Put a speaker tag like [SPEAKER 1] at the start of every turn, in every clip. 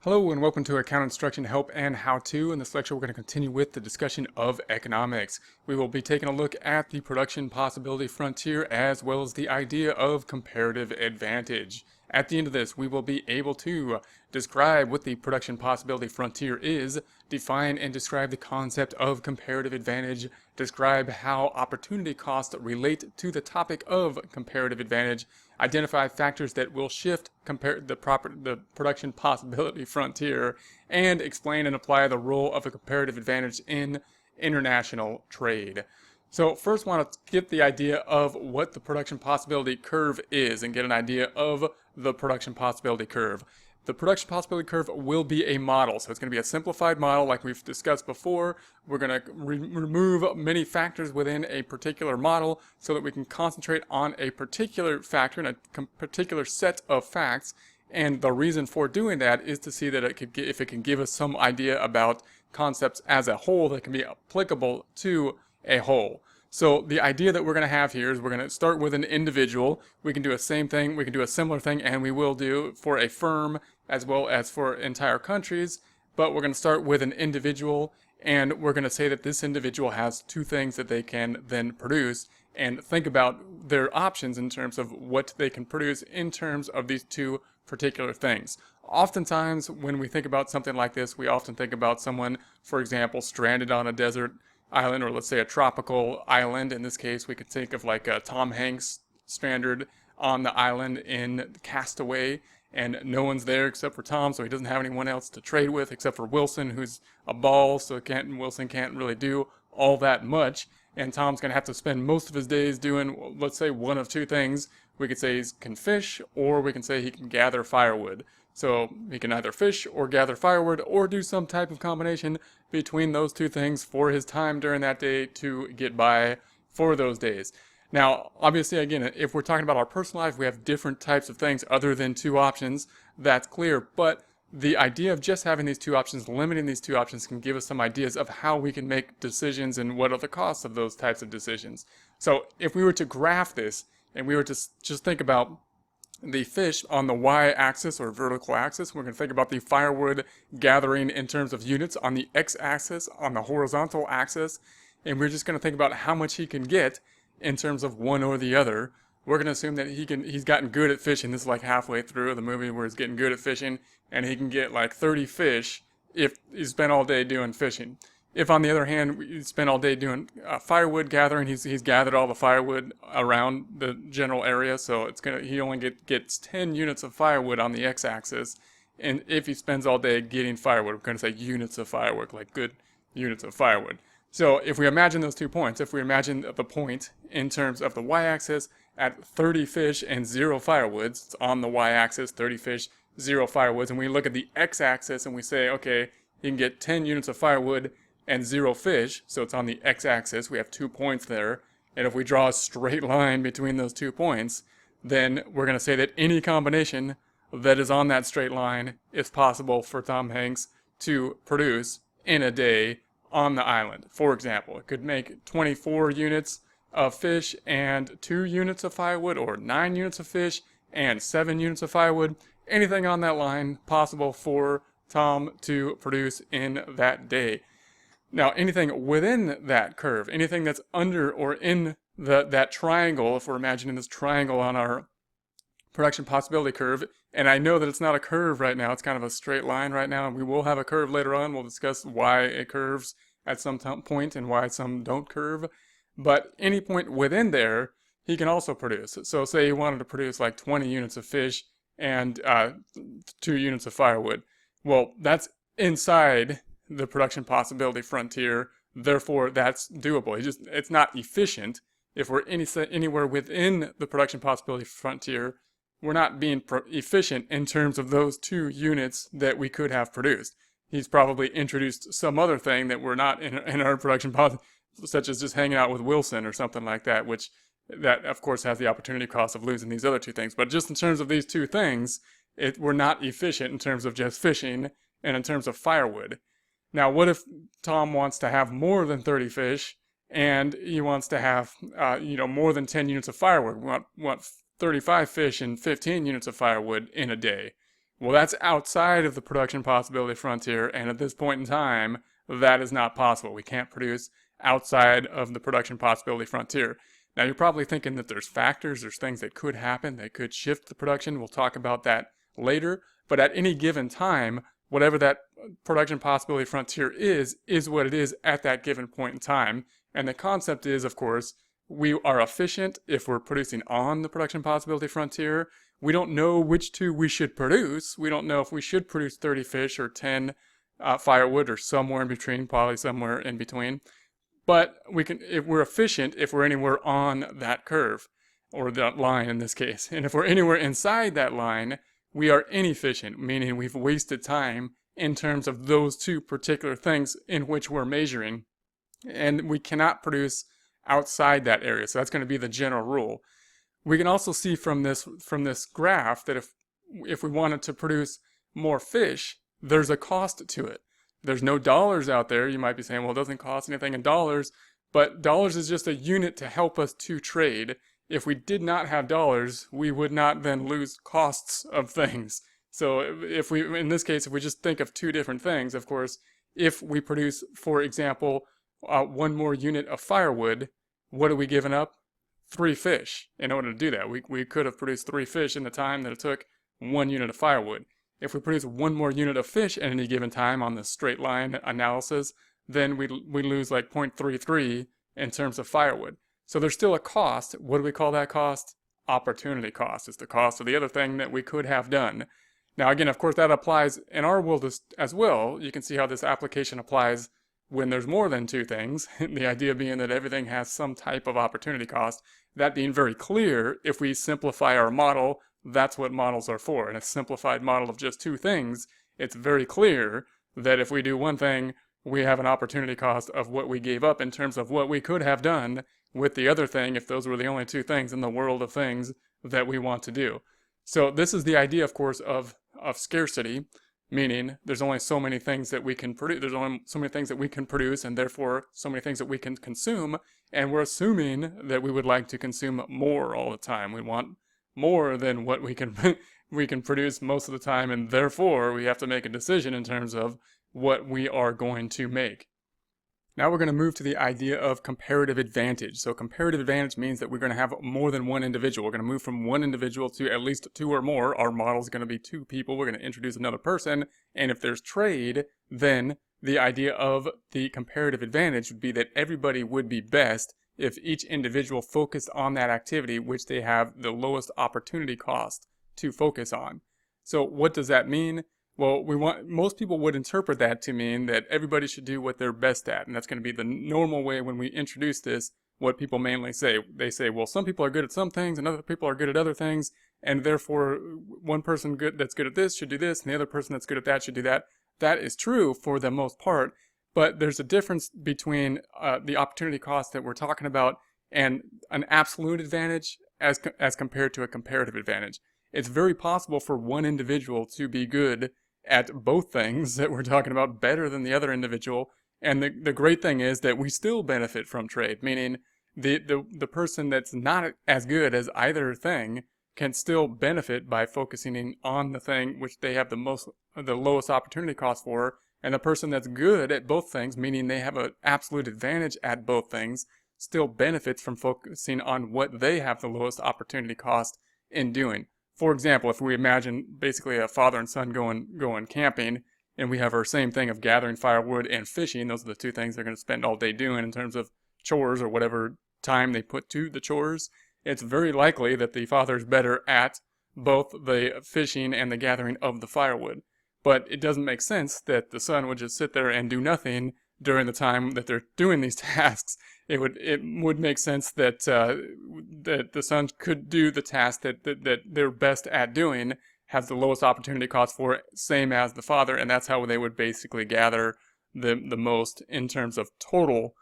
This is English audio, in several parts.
[SPEAKER 1] Hello and welcome to Account Instruction Help and How-To. In this lecture we're going to continue with the discussion of economics. We will be taking a look at the production possibility frontier as well as the idea of comparative advantage. At the end of this we will be able to describe what the production possibility frontier is, define and describe the concept of comparative advantage, describe how opportunity costs relate to the topic of comparative advantage, identify factors that will shift the production possibility frontier, and explain and apply the role of a comparative advantage in international trade. So first, want to get the idea of what the production possibility curve is and get an idea of the production possibility curve. The production possibility curve will be a model, so it's going to be a simplified model like we've discussed before. We're going to remove many factors within a particular model so that we can concentrate on a particular factor and a particular set of facts. And the reason for doing that is to see that if it can give us some idea about concepts as a whole that can be applicable to a whole. So the idea that we're going to have here is we're going to start with an individual. We can do a same thing, we can do a similar thing, and we will do for a firm as well as for entire countries. But we're going to start with an individual, and we're going to say that this individual has two things that they can then produce, and think about their options in terms of what they can produce in terms of these two particular things. Oftentimes, when we think about something like this, we often think about someone, for example, stranded on a desert island, or let's say a tropical island. In this case, we could think of like Tom Hanks stranded on the island in Castaway, and no one's there except for Tom, so he doesn't have anyone else to trade with except for Wilson, who's a ball, so Wilson can't really do all that much, and Tom's going to have to spend most of his days doing, let's say, one of two things. We could say he can fish, or we can say he can gather firewood. So he can either fish or gather firewood or do some type of combination between those two things for his time during that day to get by for those days. Now, obviously, again, if we're talking about our personal life, we have different types of things other than two options. That's clear. But the idea of just having these two options, limiting these two options, can give us some ideas of how we can make decisions and what are the costs of those types of decisions. So if we were to graph this and we were to just think about the fish on the y-axis or vertical axis, we're going to think about the firewood gathering in terms of units on the x-axis, on the horizontal axis, and we're just going to think about how much he can get in terms of one or the other. We're going to assume that he's gotten good at fishing. This is like halfway through the movie where he's getting good at fishing, and he can get like 30 fish if he spent all day doing fishing. If, on the other hand, he spent all day doing firewood gathering, he's gathered all the firewood around the general area, so he only gets 10 units of firewood on the x-axis. And if he spends all day getting firewood, we're going to say units of firewood, like good units of firewood. So if we imagine those 2 points, if we imagine the point in terms of the y-axis at 30 fish and 0 firewoods, it's on the y-axis, 30 fish, 0 firewoods, and we look at the x-axis and we say, okay, he can get 10 units of firewood and 0 fish, so it's on the x-axis. We have 2 points there, and if we draw a straight line between those 2 points, then we're going to say that any combination that is on that straight line is possible for Tom Hanks to produce in a day on the island. For example, it could make 24 units of fish and 2 units of firewood, or 9 units of fish and 7 units of firewood. Anything on that line possible for Tom to produce in that day. Now, anything within that curve, anything that's under or in that triangle, if we're imagining this triangle on our production possibility curve, and I know that it's not a curve right now, it's kind of a straight line right now, and we will have a curve later on. We'll discuss why it curves at some point and why some don't curve. But any point within there, he can also produce. So say he wanted to produce like 20 units of fish and 2 units of firewood. Well, that's inside the production possibility frontier, therefore that's doable. It's not efficient. If we're anywhere within the production possibility frontier, we're not being efficient in terms of those 2 units that we could have produced. He's probably introduced some other thing that we're not in our production possibility, such as just hanging out with Wilson or something like that, which that of course has the opportunity cost of losing these other 2 things. But just in terms of these 2 things, we're not efficient in terms of just fishing and in terms of firewood. Now, what if Tom wants to have more than 30 fish and he wants to have, more than 10 units of firewood? We want 35 fish and 15 units of firewood in a day. Well, that's outside of the production possibility frontier, and at this point in time, that is not possible. We can't produce outside of the production possibility frontier. Now, you're probably thinking that there's things that could happen that could shift the production. We'll talk about that later. But at any given time, whatever that production possibility frontier is what it is at that given point in time. And the concept is, of course, we are efficient if we're producing on the production possibility frontier. We don't know which two we should produce. We don't know if we should produce 30 fish or 10 firewood or somewhere in between, probably somewhere in between. But we can, if we're efficient, if we're anywhere on that curve, or that line in this case. And if we're anywhere inside that line, we are inefficient, meaning we've wasted time in terms of those two particular things in which we're measuring. And we cannot produce outside that area. So that's going to be the general rule. We can also see from this graph that if we wanted to produce more fish, there's a cost to it. There's no dollars out there. You might be saying, well, it doesn't cost anything in dollars, but dollars is just a unit to help us to trade. If we did not have dollars, we would not then lose costs of things. So if we, in this case, if we just think of two different things, of course, if we produce, for example, one more unit of firewood, what are we giving up? 3 fish in order to do that. We could have produced 3 fish in the time that it took 1 unit of firewood. If we produce 1 more unit of fish at any given time on the straight line analysis, then we lose like 0.33 in terms of firewood. So there's still a cost. What do we call that cost? Opportunity cost. It's the cost of the other thing that we could have done. Now again, of course, that applies in our world as well. You can see how this application applies when there's more than 2 things. The idea being that everything has some type of opportunity cost. That being very clear, if we simplify our model, that's what models are for. In a simplified model of just 2 things, it's very clear that if we do one thing, we have an opportunity cost of what we gave up in terms of what we could have done with the other thing if those were the only 2 things in the world of things that we want to do. So this is the idea, of course, of scarcity, meaning there's only so many things that we can produce. There's only so many things that we can produce, and therefore so many things that we can consume. And we're assuming that we would like to consume more all the time. We want more than what we can produce most of the time, and therefore we have to make a decision in terms of what we are going to make. Now we're going to move to the idea of comparative advantage. So comparative advantage means that we're going to have more than one individual. We're going to move from one individual to at least 2 or more. Our model is going to be 2 people. We're going to introduce another person. And if there's trade, then the idea of the comparative advantage would be that everybody would be best if each individual focused on that activity which they have the lowest opportunity cost to focus on. So what does that mean? Well, most people would interpret that to mean that everybody should do what they're best at, and that's going to be the normal way when we introduce this, what people mainly say. They say, well, some people are good at some things and other people are good at other things, and therefore one person that's good at this should do this, and the other person that's good at that should do that. That is true for the most part, but there's a difference between the opportunity cost that we're talking about and an absolute advantage as compared to a comparative advantage. It's very possible for one individual to be good at both things that we're talking about better than the other individual. And the great thing is that we still benefit from trade, meaning the person that's not as good as either thing can still benefit by focusing on the thing which they have the lowest opportunity cost for. And the person that's good at both things, meaning they have an absolute advantage at both things, still benefits from focusing on what they have the lowest opportunity cost in doing. For example, if we imagine basically a father and son going camping, and we have our same thing of gathering firewood and fishing, those are the 2 things they're going to spend all day doing in terms of chores or whatever time they put to the chores, it's very likely that the father is better at both the fishing and the gathering of the firewood. But it doesn't make sense that the son would just sit there and do nothing during the time that they're doing these tasks. It would make sense that that the son could do the task that they're best at doing, has the lowest opportunity cost for it, same as the father, and that's how they would basically gather the most in terms of total.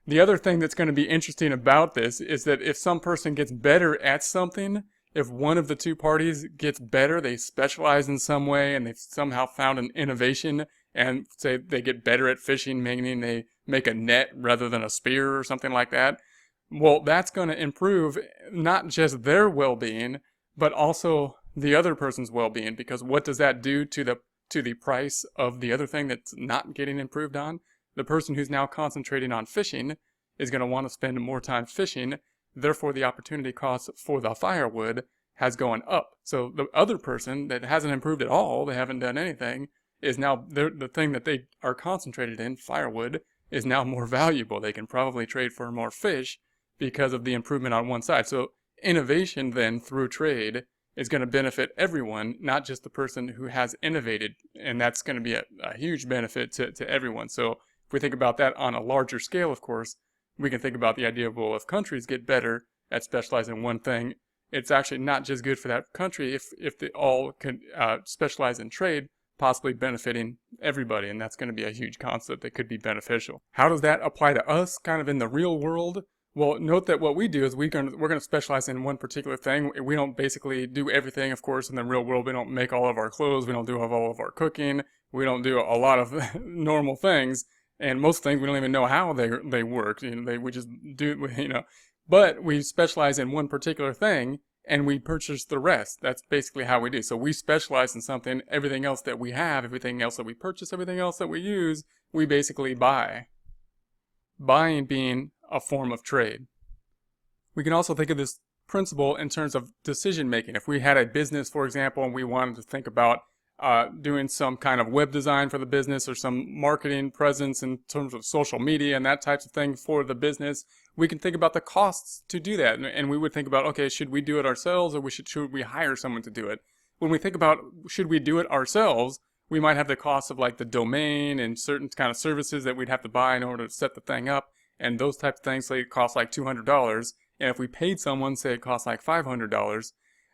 [SPEAKER 1] The other thing that's going to be interesting about this is that if some person gets better at something, if one of the 2 parties gets better, they specialize in some way and they've somehow found an innovation, and say they get better at fishing, meaning they make a net rather than a spear or something like that, well, that's going to improve not just their well-being, but also the other person's well-being, because what does that do to the price of the other thing that's not getting improved on? The person who's now concentrating on fishing is going to want to spend more time fishing, therefore the opportunity cost for the firewood has gone up. So the other person that hasn't improved at all, they haven't done anything, is now the thing that they are concentrated in, firewood, is now more valuable. They can probably trade for more fish because of the improvement on one side. So innovation then through trade is going to benefit everyone, not just the person who has innovated, and that's going to be a huge benefit to everyone. So if we think about that on a larger scale, of course, we can think about the idea of, well, if countries get better at specializing in one thing, it's actually not just good for that country if they all can specialize in trade, possibly benefiting everybody, and that's going to be a huge concept that could be beneficial. How does that apply to us kind of in the real world? Well, note that what we do is we're going to specialize in one particular thing. We don't basically do everything, of course, in the real world. We don't make all of our clothes. We don't do all of our cooking. We don't do a lot of normal things. And most things we don't even know how they work. We just do, But we specialize in one particular thing, and we purchase the rest. That's basically how we do. So we specialize in something. Everything else that we have, everything else that we purchase, everything else that we use, we basically buy. Buying being a form of trade. We can also think of this principle in terms of decision making. If we had a business, for example, and we wanted to think about doing some kind of web design for the business or some marketing presence in terms of social media and that types of thing for the business, we can think about the costs to do that. And we would think about, okay, should we do it ourselves, or should we hire someone to do it? When we think about should we do it ourselves, we might have the cost of like the domain and certain kind of services that we'd have to buy in order to set the thing up. And those types of things, say it costs like $200. And if we paid someone, say it costs like $500,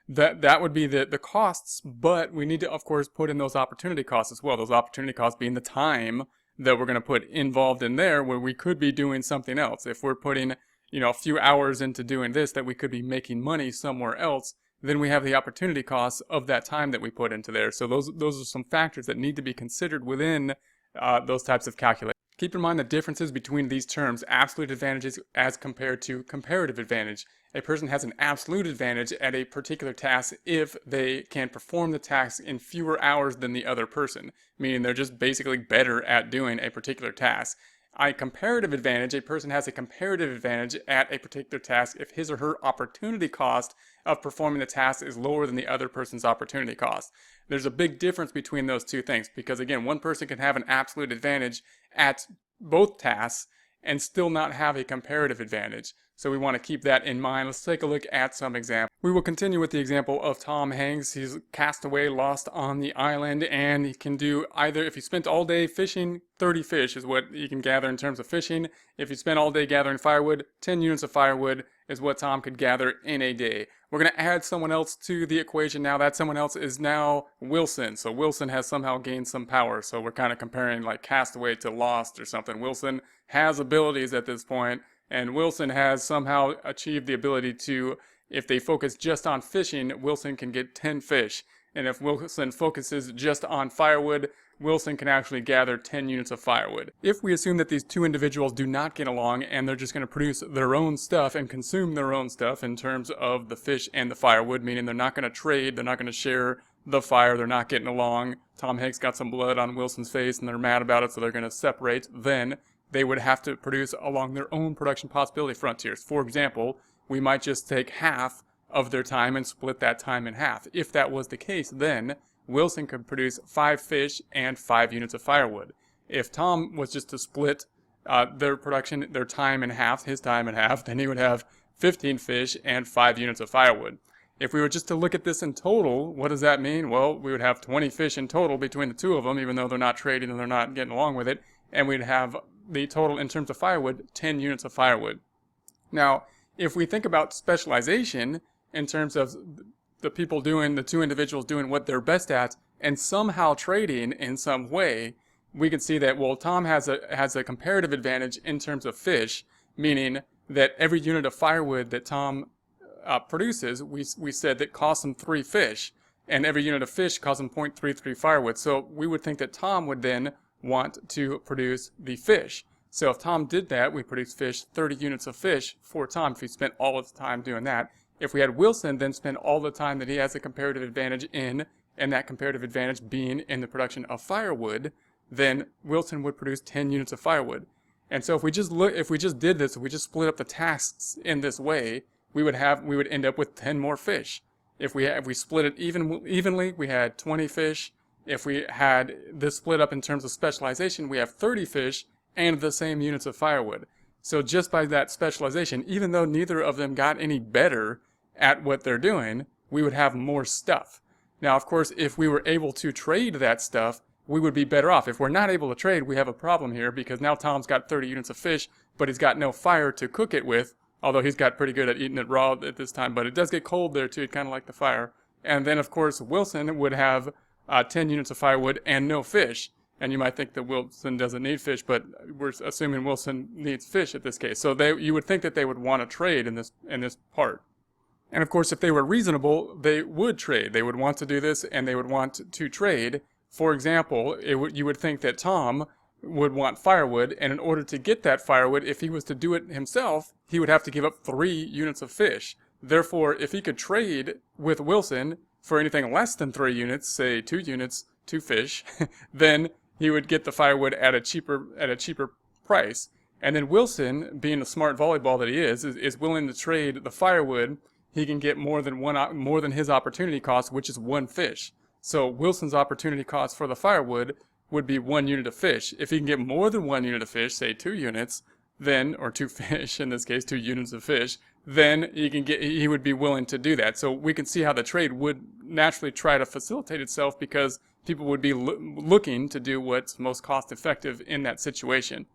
[SPEAKER 1] that would be the costs. But we need to, of course, put in those opportunity costs as well. Those opportunity costs being the time that we're going to put involved in there, where we could be doing something else. If we're putting, a few hours into doing this, that we could be making money somewhere else, then we have the opportunity costs of that time that we put into there. So those are some factors that need to be considered within those types of calculations. Keep in mind the differences between these terms, absolute advantages as compared to comparative advantage. A person has an absolute advantage at a particular task if they can perform the task in fewer hours than the other person, meaning they're just basically better at doing a particular task. A comparative advantage, a person has a comparative advantage at a particular task if his or her opportunity cost of performing the task is lower than the other person's opportunity cost. There's a big difference between those two things because, again, one person can have an absolute advantage at both tasks and still not have a comparative advantage. So we want to keep that in mind. Let's take a look at some examples. We will continue with the example of Tom Hanks. He's cast away, lost on the island, and he can do either, if he spent all day fishing, 30 fish is what he can gather in terms of fishing. If he spent all day gathering firewood, 10 units of firewood is what Tom could gather in a day. We're going to add someone else to the equation now. That someone else is now Wilson. So Wilson has somehow gained some power. So we're kind of comparing like Castaway to Lost or something. Wilson has abilities at this point, and Wilson has somehow achieved the ability to, if they focus just on fishing, Wilson can get 10 fish. And if Wilson focuses just on firewood, Wilson can actually gather 10 units of firewood. If we assume that these two individuals do not get along and they're just going to produce their own stuff and consume their own stuff in terms of the fish and the firewood, meaning they're not going to trade, they're not going to share the fire, they're not getting along, Tom Hanks got some blood on Wilson's face and they're mad about it, so they're going to separate, then they would have to produce along their own production possibility frontiers. For example, we might just take half of their time and split that time in half. If that was the case, then Wilson could produce 5 fish and 5 units of firewood. If Tom was just to split their time in half, his time in half, then he would have 15 fish and 5 units of firewood. If we were just to look at this in total, what does that mean? Well, we would have 20 fish in total between the two of them, even though they're not trading and they're not getting along with it. And we'd have the total in terms of firewood, 10 units of firewood. Now, if we think about specialization in terms of the two individuals doing what they're best at and somehow trading in some way, we can see that, well, Tom has a comparative advantage in terms of fish, meaning that every unit of firewood that Tom produces, we said that costs him 3 fish, and every unit of fish costs him 0.33 firewood. So we would think that Tom would then want to produce the fish. So if Tom did that, we produce 30 units of fish for Tom if he spent all of his time doing that. If we had Wilson then spend all the time that he has a comparative advantage in, and that comparative advantage being in the production of firewood, then Wilson would produce 10 units of firewood. And so if we just split up the tasks in this way, we would end up with 10 more fish. If we split it evenly, we had 20 fish. If we had this split up in terms of specialization, we have 30 fish and the same units of firewood. So just by that specialization, even though neither of them got any better at what they're doing, we would have more stuff. Now, of course, if we were able to trade that stuff, we would be better off. If we're not able to trade, we have a problem here, because now Tom's got 30 units of fish, but he's got no fire to cook it with, although he's got pretty good at eating it raw at this time, but it does get cold there too, kind of like the fire. And then, of course, Wilson would have 10 units of firewood and no fish. And you might think that Wilson doesn't need fish, but we're assuming Wilson needs fish at this case. So you would think that they would want to trade in this part. And of course, if they were reasonable, they would trade. They would want to do this, and they would want to trade. For example, you would think that Tom would want firewood, and in order to get that firewood, if he was to do it himself, he would have to give up 3 units of fish. Therefore, if he could trade with Wilson for anything less than 3 units, say 2 units, 2 fish, then he would get the firewood at a cheaper price. And then Wilson, being the smart volleyball that he is willing to trade the firewood. He can get more than his opportunity cost, which is 1 fish. So Wilson's opportunity cost for the firewood would be 1 unit of fish. If he can get more than 1 unit of fish, say 2 units, then, or 2 fish in this case, 2 units of fish, then he would be willing to do that. So we can see how the trade would naturally try to facilitate itself, because people would be looking to do what's most cost effective in that situation.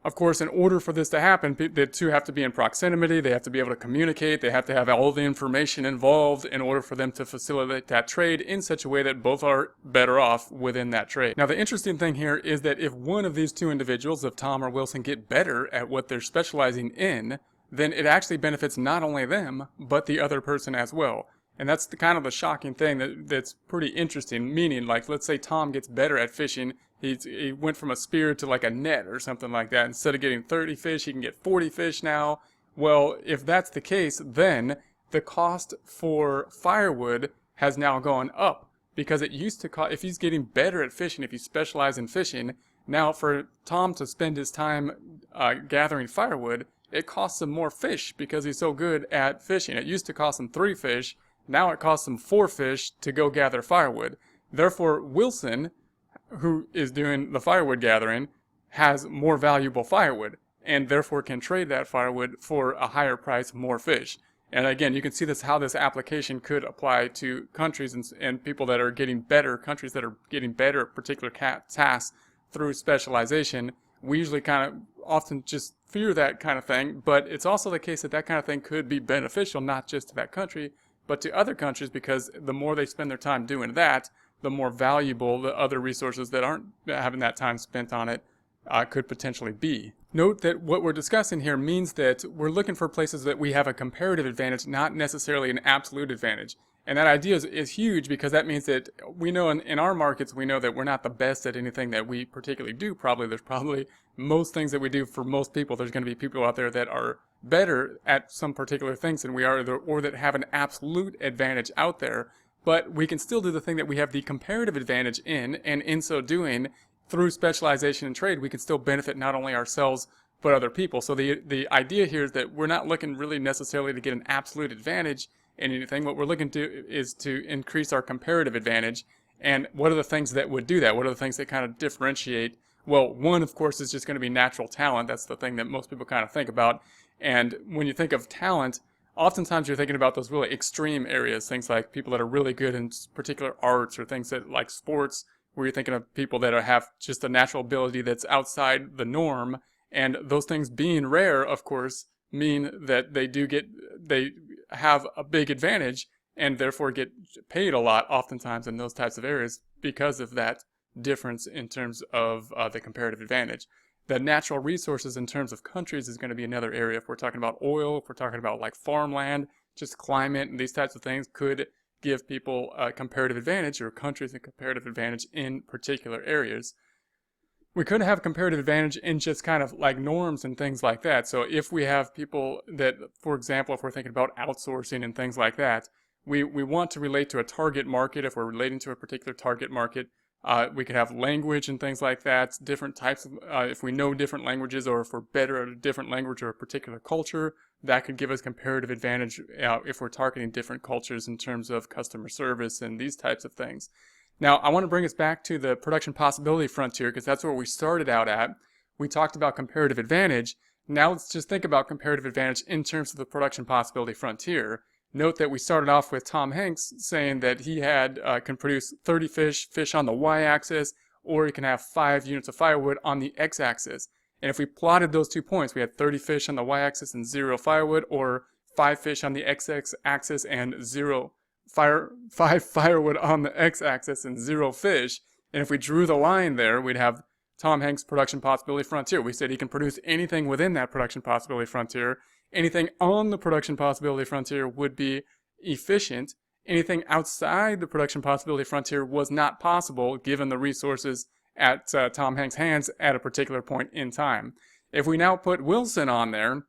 [SPEAKER 1] Of course, in order for this to happen, the two have to be in proximity, they have to be able to communicate, they have to have all the information involved in order for them to facilitate that trade in such a way that both are better off within that trade. Now, the interesting thing here is that if one of these two individuals, if Tom or Wilson, get better at what they're specializing in, then it actually benefits not only them, but the other person as well. And that's the kind of the shocking thing that's pretty interesting, meaning, like, let's say Tom gets better at fishing. He went from a spear to like a net or something like that. Instead of getting 30 fish, he can get 40 fish now. Well, if that's the case, then the cost for firewood has now gone up, because it used to cost, if he's getting better at fishing, if he specializes in fishing, now for Tom to spend his time gathering firewood, it costs him more fish because he's so good at fishing. It used to cost him 3 fish. Now it costs him 4 fish to go gather firewood. Therefore, Wilson, who is doing the firewood gathering, has more valuable firewood, and therefore can trade that firewood for a higher price, more fish. And again, you can see how this application could apply to countries and people that are getting better, countries that are getting better at particular tasks through specialization. We usually kind of often just fear that kind of thing, but it's also the case that that kind of thing could be beneficial, not just to that country, but to other countries, because the more they spend their time doing that, the more valuable the other resources that aren't having that time spent on it could potentially be. Note that what we're discussing here means that we're looking for places that we have a comparative advantage, not necessarily an absolute advantage. And that idea is huge, because that means that we know in our markets, we know that we're not the best at anything that we particularly do. There's probably most things that we do. For most people, there's going to be people out there that are better at some particular things than we are, or that have an absolute advantage out there. But we can still do the thing that we have the comparative advantage in, and in so doing, through specialization and trade, we can still benefit not only ourselves, but other people. So the idea here is that we're not looking really necessarily to get an absolute advantage in anything. What we're looking to is to increase our comparative advantage. And what are the things that would do that? What are the things that kind of differentiate? Well, one, of course, is just going to be natural talent. That's the thing that most people kind of think about. And when you think of talent, oftentimes you're thinking about those really extreme areas, things like people that are really good in particular arts, or things that like sports, where you're thinking of people that have just a natural ability that's outside the norm. And those things being rare, of course, mean that they have a big advantage, and therefore get paid a lot oftentimes in those types of areas because of that difference in terms of the comparative advantage. The natural resources in terms of countries is going to be another area. If we're talking about oil, if we're talking about like farmland, just climate and these types of things could give people a comparative advantage, or countries a comparative advantage in particular areas. We could have comparative advantage in just kind of like norms and things like that. So if we have people that, for example, if we're thinking about outsourcing and things like that, we want to relate to a target market. If we're relating to a particular target market, we could have language and things like that, different types of, if we know different languages, or if we're better at a different language or a particular culture, that could give us comparative advantage if we're targeting different cultures in terms of customer service and these types of things. Now, I want to bring us back to the production possibility frontier because that's where we started out at. We talked about comparative advantage. Now let's just think about comparative advantage in terms of the production possibility frontier. Note that we started off with Tom Hanks saying that he can produce 30 fish on the y-axis, or he can have 5 units of firewood on the x-axis. And if we plotted those 2 points, we had 30 fish on the y-axis and 0 firewood, or 5 fish on the x-axis and 5 firewood on the x-axis and 0 fish. And if we drew the line there, we'd have Tom Hanks' production possibility frontier. We said he can produce anything within that production possibility frontier. Anything on the production possibility frontier would be efficient. Anything outside the production possibility frontier was not possible given the resources at Tom Hanks' hands at a particular point in time. If we now put Wilson on there,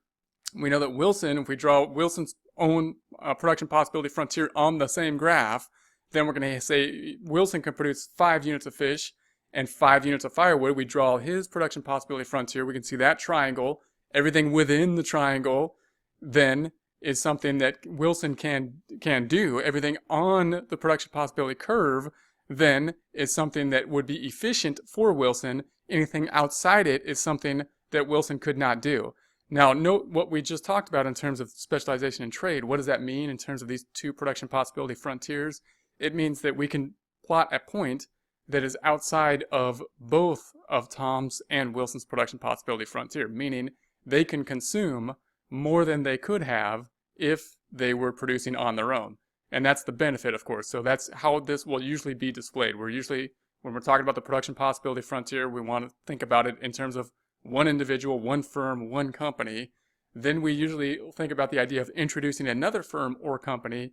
[SPEAKER 1] we know that Wilson, if we draw Wilson's own production possibility frontier on the same graph, then we're going to say Wilson can produce 5 units of fish and 5 units of firewood. We draw his production possibility frontier. We can see that triangle. Everything within the triangle then is something that Wilson can do. Everything on the production possibility curve then is something that would be efficient for Wilson. Anything outside it is something that Wilson could not do. Now, note what we just talked about in terms of specialization and trade. What does that mean in terms of these 2 production possibility frontiers? It means that we can plot a point that is outside of both of Tom's and Wilson's production possibility frontier, meaning they can consume more than they could have if they were producing on their own. And that's the benefit, of course. So that's how this will usually be displayed. When we're talking about the production possibility frontier, we want to think about it in terms of one individual, one firm, one company. Then we usually think about the idea of introducing another firm or company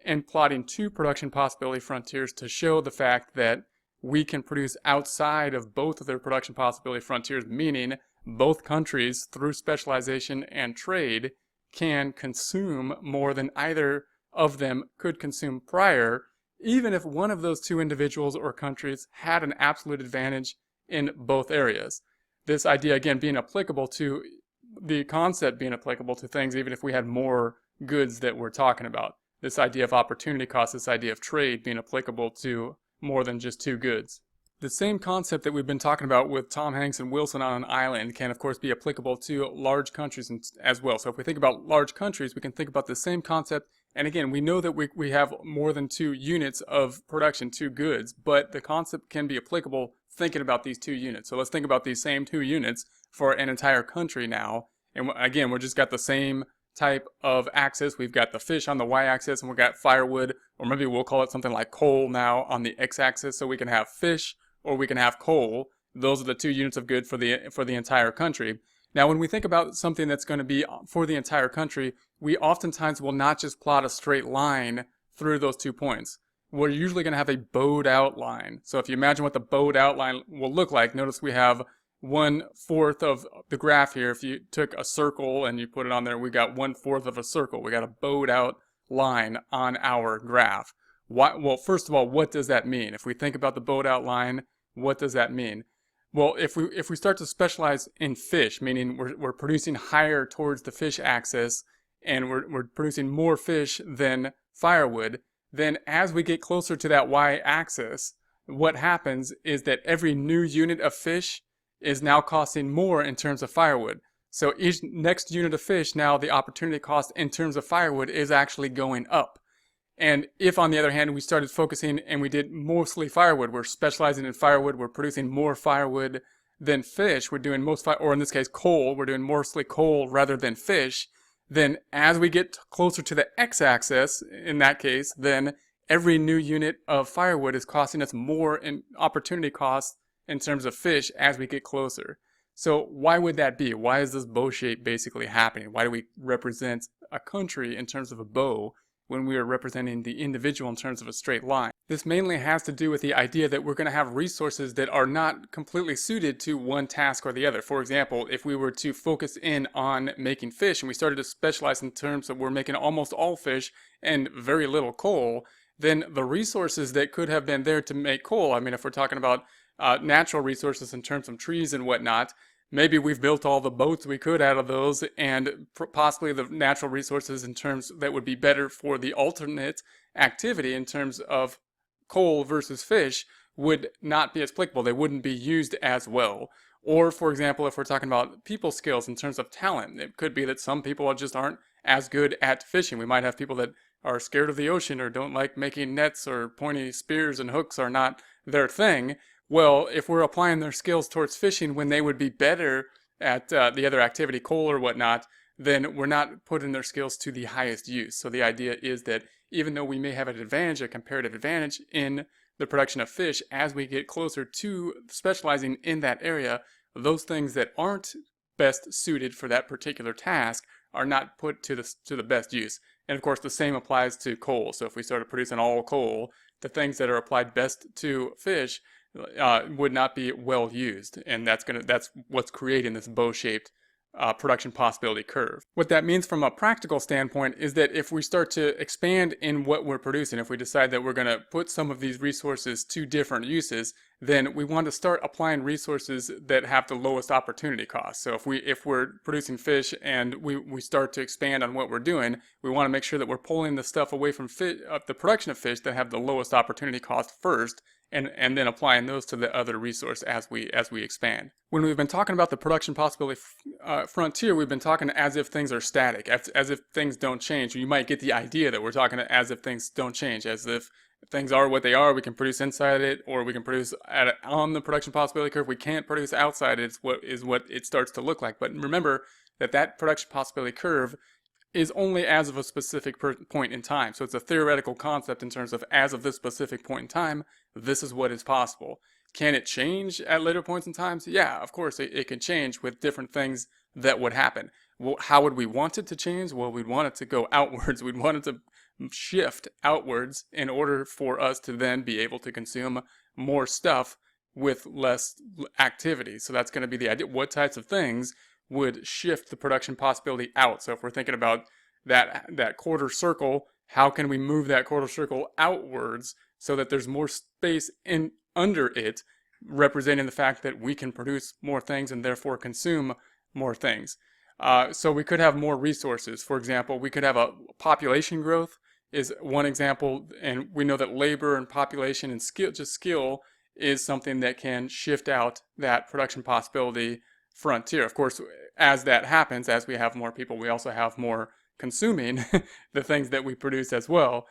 [SPEAKER 1] and plotting 2 production possibility frontiers to show the fact that we can produce outside of both of their production possibility frontiers, meaning both countries, through specialization and trade, can consume more than either of them could consume prior, even if one of those 2 individuals or countries had an absolute advantage in both areas. This idea, again, being applicable to the concept, being applicable to things, even if we had more goods that we're talking about. This idea of opportunity cost, this idea of trade being applicable to more than just 2 goods. The same concept that we've been talking about with Tom Hanks and Wilson on an island can, of course, be applicable to large countries as well. So if we think about large countries, we can think about the same concept. And again, we know that we have more than 2 units of production, 2 goods, but the concept can be applicable thinking about these 2 units. So let's think about these same 2 units for an entire country now. And again, we've just got the same type of axis. We've got the fish on the y-axis, and we've got firewood, or maybe we'll call it something like coal now on the x-axis. So we can have fish or we can have coal. Those are the 2 units of good for the entire country. Now, when we think about something that's going to be for the entire country, we oftentimes will not just plot a straight line through those 2 points. We're usually going to have a bowed out line. So if you imagine what the bowed out line will look like, notice we have 1/4 of the graph here. If you took a circle and you put it on there, we got 1/4 of a circle. We got a bowed out line on our graph. Well, first of all, what does that mean? If we think about the bowed out line, what does that mean? Well, if we start to specialize in fish, meaning we're producing higher towards the fish axis, and we're producing more fish than firewood, then as we get closer to that y-axis, what happens is that every new unit of fish is now costing more in terms of firewood. So each next unit of fish, now the opportunity cost in terms of firewood is actually going up. And if, on the other hand, we started focusing and we did mostly firewood, we're specializing in firewood, we're producing more firewood than fish, we're doing or in this case coal, we're doing mostly coal rather than fish, then as we get closer to the x-axis, in that case, then every new unit of firewood is costing us more in opportunity cost in terms of fish as we get closer. So why would that be? Why is this bow shape basically happening? Why do we represent a country in terms of a bow when we are representing the individual in terms of a straight line. This mainly has to do with the idea that we're going to have resources that are not completely suited to one task or the other. For example, if we were to focus in on making fish and we started to specialize in terms of we're making almost all fish and very little coal, then the resources that could have been there to make coal, I mean, if we're talking about natural resources in terms of trees and whatnot, maybe we've built all the boats we could out of those, and possibly the natural resources in terms that would be better for the alternate activity in terms of coal versus fish would not be as applicable. They wouldn't be used as well. Or, for example, if we're talking about people skills in terms of talent, it could be that some people just aren't as good at fishing. We might have people that are scared of the ocean or don't like making nets, or pointy spears and hooks are not their thing. Well, if we're applying their skills towards fishing when they would be better at the other activity, coal or whatnot, then we're not putting their skills to the highest use. So the idea is that even though we may have an advantage, a comparative advantage in the production of fish, as we get closer to specializing in that area, those things that aren't best suited for that particular task are not put to the best use. And of course, the same applies to coal. So if we started producing all coal, the things that are applied best to fish would not be well used, and that's what's creating this bow-shaped production possibility curve. What that means from a practical standpoint is that if we start to expand in what we're producing, if we decide that we're going to put some of these resources to different uses, then we want to start applying resources that have the lowest opportunity cost. So if we're producing fish and we start to expand on what we're doing, we want to make sure that we're pulling the stuff away from the production of fish that have the lowest opportunity cost first, and then applying those to the other resource as we expand. When we've been talking about the production possibility frontier, we've been talking as if things are static, as if things don't change. You might get the idea that we're talking as if things don't change, as if things are what they are. We can produce inside it, or we can produce on the production possibility curve. We can't produce outside it. Is what it starts to look like. But remember that production possibility curve is only as of a specific point in time. So it's a theoretical concept in terms of as of this specific point in time, this is what is possible. Can it change at later points in time? Yeah, of course it can change with different things that would happen. Well, how would we want it to change? Well, we'd want it to go outwards. We'd want it to shift outwards in order for us to then be able to consume more stuff with less activity. So that's going to be the idea. What types of things would shift the production possibility out? So if we're thinking about that quarter circle, how can we move that quarter circle outwards so that there's more space under it, representing the fact that we can produce more things and therefore consume more things? So we could have more resources. For example, we could have a population growth is one example, and we know that labor and population and skill is something that can shift out that production possibility frontier. Of course, as that happens, as we have more people, we also have more consuming the things that we produce as well.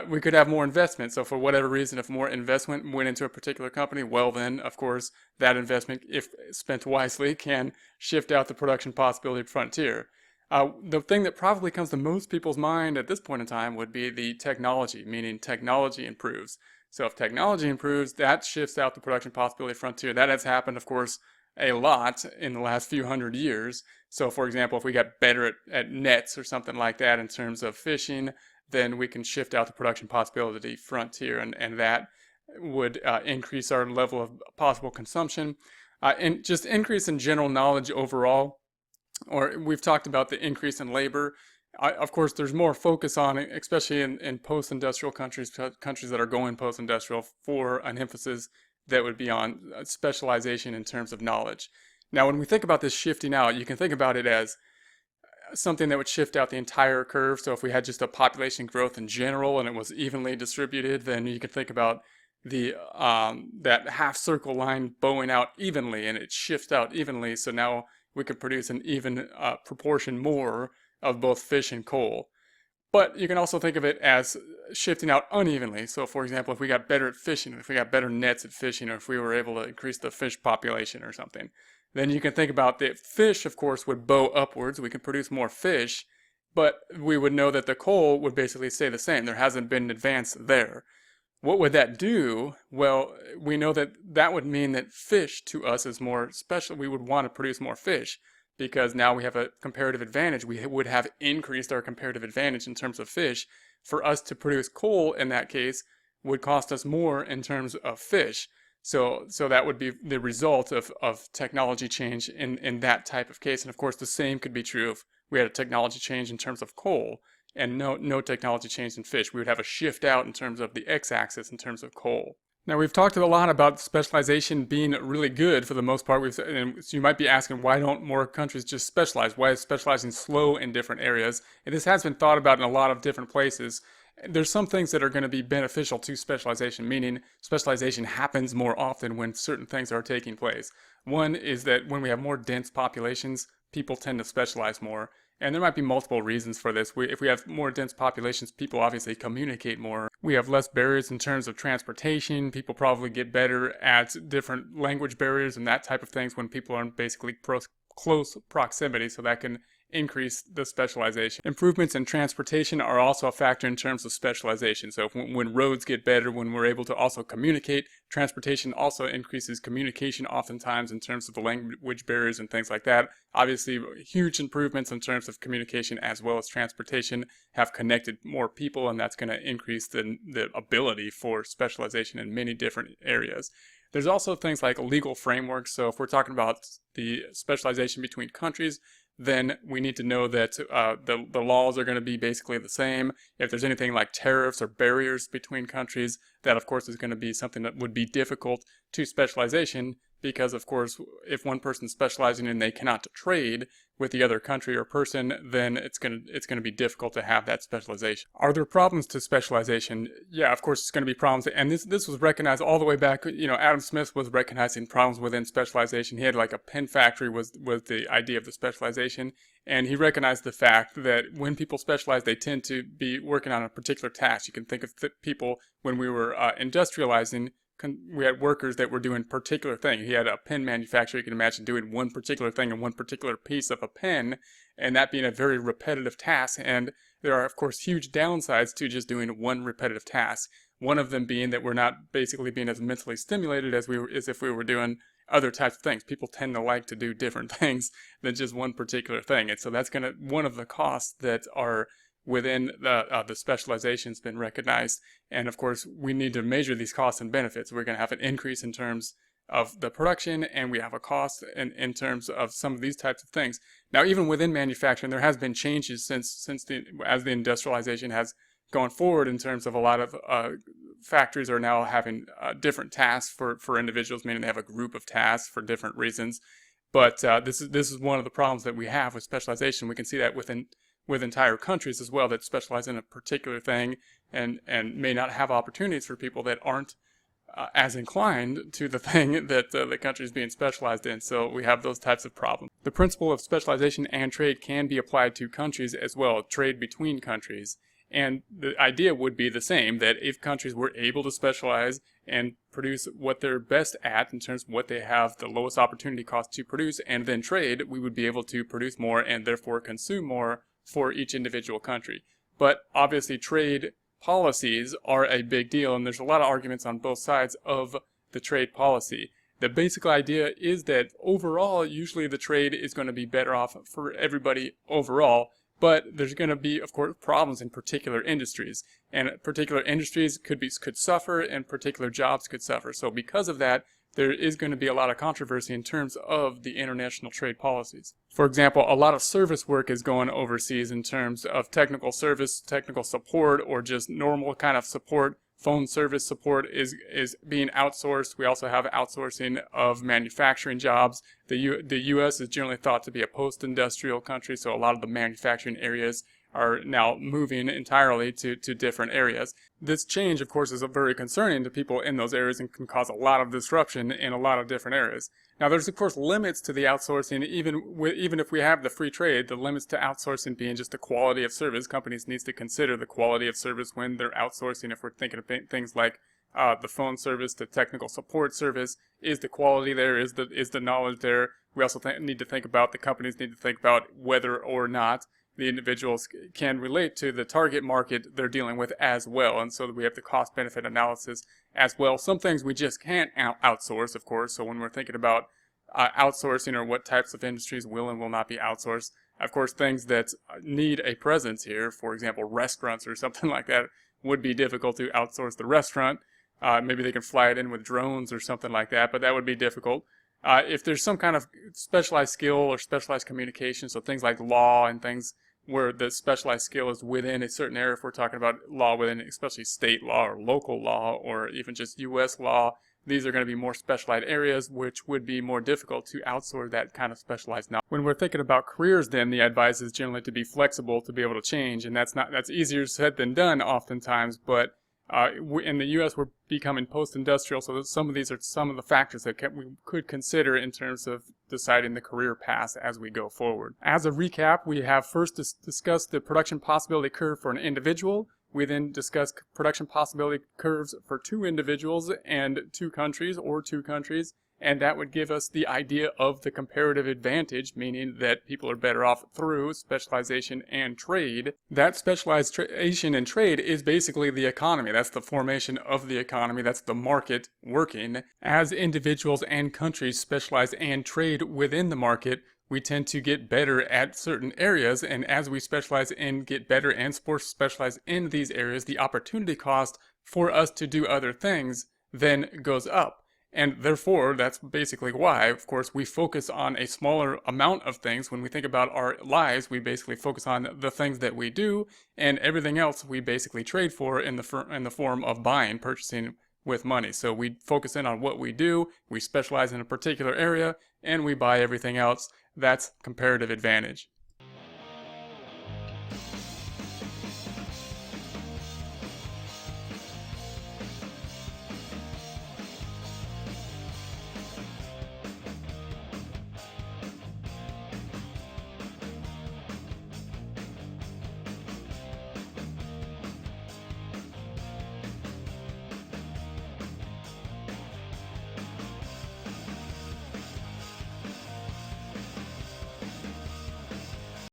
[SPEAKER 1] We could have more investment. So for whatever reason, if more investment went into a particular company, well then, of course, that investment, if spent wisely, can shift out the production possibility frontier. The thing that probably comes to most people's mind at this point in time would be the technology, meaning technology improves. So if technology improves, that shifts out the production possibility frontier. That has happened, of course, a lot in the last few hundred years. So for example, if we got better at nets or something like that in terms of fishing, then we can shift out the production possibility frontier, and that would increase our level of possible consumption and just increase in general knowledge overall. Or we've talked about the increase in labor. Of course, there's more focus on it, especially in post-industrial countries that are going post-industrial, for an emphasis that would be on specialization in terms of knowledge. Now, when we think about this shifting out, you can think about it as something that would shift out the entire curve. So if we had just a population growth in general and it was evenly distributed, then you can think about the that half circle line bowing out evenly, and it shifts out evenly. So now we could produce an even proportion more of both fish and coal. But you can also think of it as shifting out unevenly. So for example, if we got better at fishing, if we got better nets at fishing, or if we were able to increase the fish population or something, then you can think about the fish, of course, would bow upwards. We could produce more fish, but we would know that the coal would basically stay the same. There hasn't been an advance there. What would that do? Well, we know that that would mean that fish to us is more special. We would want to produce more fish because now we have a comparative advantage. We would have increased our comparative advantage in terms of fish for us to produce coal in that case would cost us more in terms of fish. So that would be the result of technology change in that type of case. And of course, the same could be true if we had a technology change in terms of coal and no technology change in fish. We would have a shift out in terms of the x-axis in terms of coal. Now, we've talked a lot about specialization being really good for the most part. And so you might be asking, why don't more countries just specialize? Why is specializing slow in different areas? And this has been thought about in a lot of different places. There's some things that are going to be beneficial to specialization, meaning specialization happens more often when certain things are taking place. One is that when we have more dense populations, people tend to specialize more. And there might be multiple reasons for this. If we have more dense populations, people obviously communicate more. We have less barriers in terms of transportation. People probably get better at different language barriers and that type of things when people are in basically close proximity, so that can increase the specialization. Improvements in transportation are also a factor in terms of specialization. So when roads get better, when we're able to also communicate, transportation also increases communication oftentimes in terms of the language barriers and things like that. Obviously, huge improvements in terms of communication as well as transportation have connected more people, and that's going to increase the ability for specialization in many different areas. There's also things like legal frameworks. So if we're talking about the specialization between countries, then we need to know that the laws are going to be basically the same. If there's anything like tariffs or barriers between countries, that of course is going to be something that would be difficult to specialization, because of course if one person's specializing and they cannot trade with the other country or person, then it's going to be difficult to have that specialization. Are there problems to specialization? Yeah, of course it's going to be problems, and this was recognized all the way back. Adam Smith was recognizing problems within specialization. He had like a pen factory was the idea of the specialization, and he recognized the fact that when people specialize, they tend to be working on a particular task. You can think of people when we were industrializing. We had workers that were doing particular thing. He had a pen manufacturer. You can imagine doing one particular thing in one particular piece of a pen, and that being a very repetitive task. And there are, of course, huge downsides to just doing one repetitive task. One of them being that we're not basically being as mentally stimulated as if we were doing other types of things. People tend to like to do different things than just one particular thing. And so that's one of the costs that are within the specialization has been recognized. And of course, we need to measure these costs and benefits. We're going to have an increase in terms of the production, and we have a cost in terms of some of these types of things. Now, even within manufacturing, there has been changes as the industrialization has gone forward, in terms of a lot of factories are now having different tasks for individuals, meaning they have a group of tasks for different reasons. But this is one of the problems that we have with specialization. We can see that with entire countries as well, that specialize in a particular thing and may not have opportunities for people that aren't as inclined to the thing that the country is being specialized in. So we have those types of problems. The principle of specialization and trade can be applied to countries as well, trade between countries. And the idea would be the same, that if countries were able to specialize and produce what they're best at in terms of what they have the lowest opportunity cost to produce, and then trade, we would be able to produce more and therefore consume more for each individual country. But obviously trade policies are a big deal, and there's a lot of arguments on both sides of the trade policy. The basic idea is that overall, usually the trade is going to be better off for everybody overall, but there's going to be, of course, problems in particular industries, and particular industries could suffer, and particular jobs could suffer. So because of that, there is going to be a lot of controversy in terms of the international trade policies. For example, a lot of service work is going overseas in terms of technical service, technical support, or just normal kind of support. Phone service support is being outsourced. We also have outsourcing of manufacturing jobs. The U.S. is generally thought to be a post-industrial country, so a lot of the manufacturing areas are now moving entirely to different areas. This change, of course, is very concerning to people in those areas and can cause a lot of disruption in a lot of different areas. Now, there's, of course, limits to the outsourcing. Even if we have the free trade, the limits to outsourcing being just the quality of service. Companies need to consider the quality of service when they're outsourcing. If we're thinking of things like the phone service, the technical support service, is the quality there? Is the knowledge there? We also need to think about, the companies need to think about whether or not the individuals can relate to the target market they're dealing with as well. And so we have the cost-benefit analysis as well. Some things we just can't outsource, of course. So when we're thinking about outsourcing, or what types of industries will and will not be outsourced, Of course, things that need a presence here, for example, restaurants or something like that, would be difficult to outsource the restaurant. Maybe they can fly it in with drones or something like that, but that would be difficult. If there's some kind of specialized skill or specialized communication, so things like law and things where the specialized skill is within a certain area, if we're talking about law within especially state law or local law or even just U.S. law, these are going to be more specialized areas, which would be more difficult to outsource that kind of specialized knowledge. When we're thinking about careers, then the advice is generally to be flexible, to be able to change, and that's easier said than done oftentimes. But in the U.S., we're becoming post-industrial, so some of these are some of the factors that we could consider in terms of deciding the career path as we go forward. As a recap, we have first discussed the production possibility curve for an individual. We then discuss production possibility curves for two individuals and two countries, and that would give us the idea of the comparative advantage, meaning that people are better off through specialization and trade. That specialization and trade is basically the economy. That's the formation of the economy. That's the market working. As individuals and countries specialize and trade within the market, we tend to get better at certain areas, and as we specialize and get better and specialize in these areas, the opportunity cost for us to do other things then goes up. And therefore, that's basically why, of course, we focus on a smaller amount of things. When we think about our lives, we basically focus on the things that we do, and everything else we basically trade for in the form of buying, purchasing with money. So we focus in on what we do, we specialize in a particular area, and we buy everything else. That's comparative advantage.